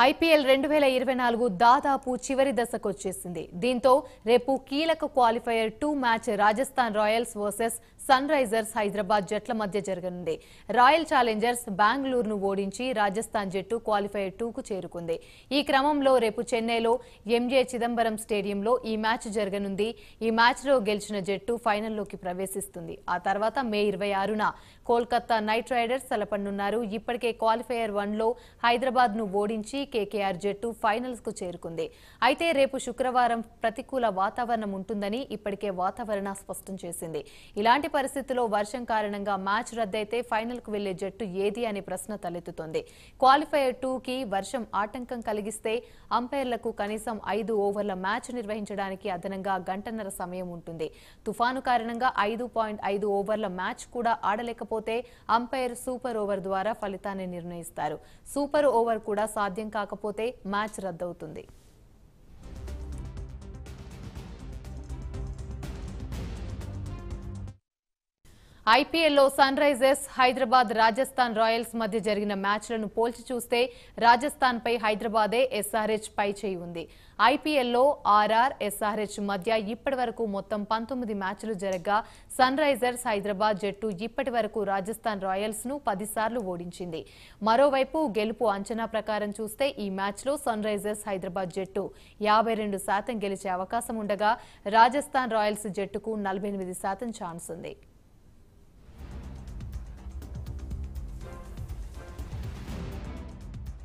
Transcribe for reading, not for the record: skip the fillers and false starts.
IPL 2024 దాదాపు చివరి దశకు వచ్చేసింది. దీంతో రేపు కీలక qualifier 2 match Rajasthan Royals versus Sunrisers Hyderabad జట్ల మధ్య జరగనుంది. రాయల్ ఛాలెంజర్స్ బెంగళూరును ఓడించి రాజస్థాన్ జట్టు క్వాలిఫైయర్ 2 కు చేరుకుంది. ఈ క్రమంలో రేపు చెన్నైలో ఎంజే చిదంబరం స్టేడియంలో ఈ మ్యాచ్ జరగనుంది. ఈ మ్యాచ్లో గెలిచిన జట్టు ఫైనల్లోకి ప్రవేశిస్తుంది. ఆ తర్వాత మే 26న కోల్కతా నైట్ రైడర్స్ తలపడనున్నారు. ఇప్పటికే క్వాలిఫైయర్ 1లో హైదరాబాద్ ను ఓడించి కేకేఆర్ జట్టు ఫైనల్స్ కు చేరుకుంది. అయితే రేపు శుక్రవారం ప్రతికూల వాతావరణం ఉంటుందని ఇప్పటికే వాతావరణ స్పష్టం చేసింది. ఇలాంటి పరిస్థితుల్లో వర్షం కారణంగా మ్యాచ్ రద్దయితే ఫైనల్ కు వెళ్లే జట్టు ఏది అనే ప్రశ్న తలెత్తుతోంది. క్వాలిఫైయర్ 2 కి వర్షం ఆటంకం కలిగిస్తే అంపైర్లకు కనీసం 5 ఓవర్ల మ్యాచ్ నిర్వహించడానికి అదనంగా గంటన్నర సమయం ఉంటుంది. తుఫాను కారణంగా 5.5 ఓవర్ల మ్యాచ్ కూడా ఆడలేకపోతే అంపైర్ సూపర్ ఓవర్ ద్వారా ఫలితాన్ని నిర్ణయిస్తారు. సూపర్ ఓవర్ కూడా సాధ్యం కాకపోతే మ్యాచ్ రద్దవుతుంది. ఐపీఎల్లో Sunrisers Hyderabad Rajasthan Royals మధ్య జరిగిన మ్యాచ్లను పోల్చి చూస్తే రాజస్థాన్ పై హైదరాబాదే ఎస్ఆర్హెచ్ పై చేయి ఉంది. ఐపీఎల్లో ఆర్ఆర్ ఎస్ఆర్హెచ్ మధ్య ఇప్పటి వరకు మొత్తం 19 మ్యాచ్లు జరగగా సన్ రైజర్స్ హైదరాబాద్ జట్టు ఇప్పటి వరకు రాజస్థాన్ రాయల్స్ ను 10 సార్లు ఓడించింది. మరోవైపు గెలుపు అంచనా ప్రకారం చూస్తే ఈ మ్యాచ్లో సన్ రైజర్స్ హైదరాబాద్ జట్టు 52% గెలిచే అవకాశం ఉండగా రాజస్థాన్ రాయల్స్ జట్టుకు 48% ఛాన్స్ ఉంది.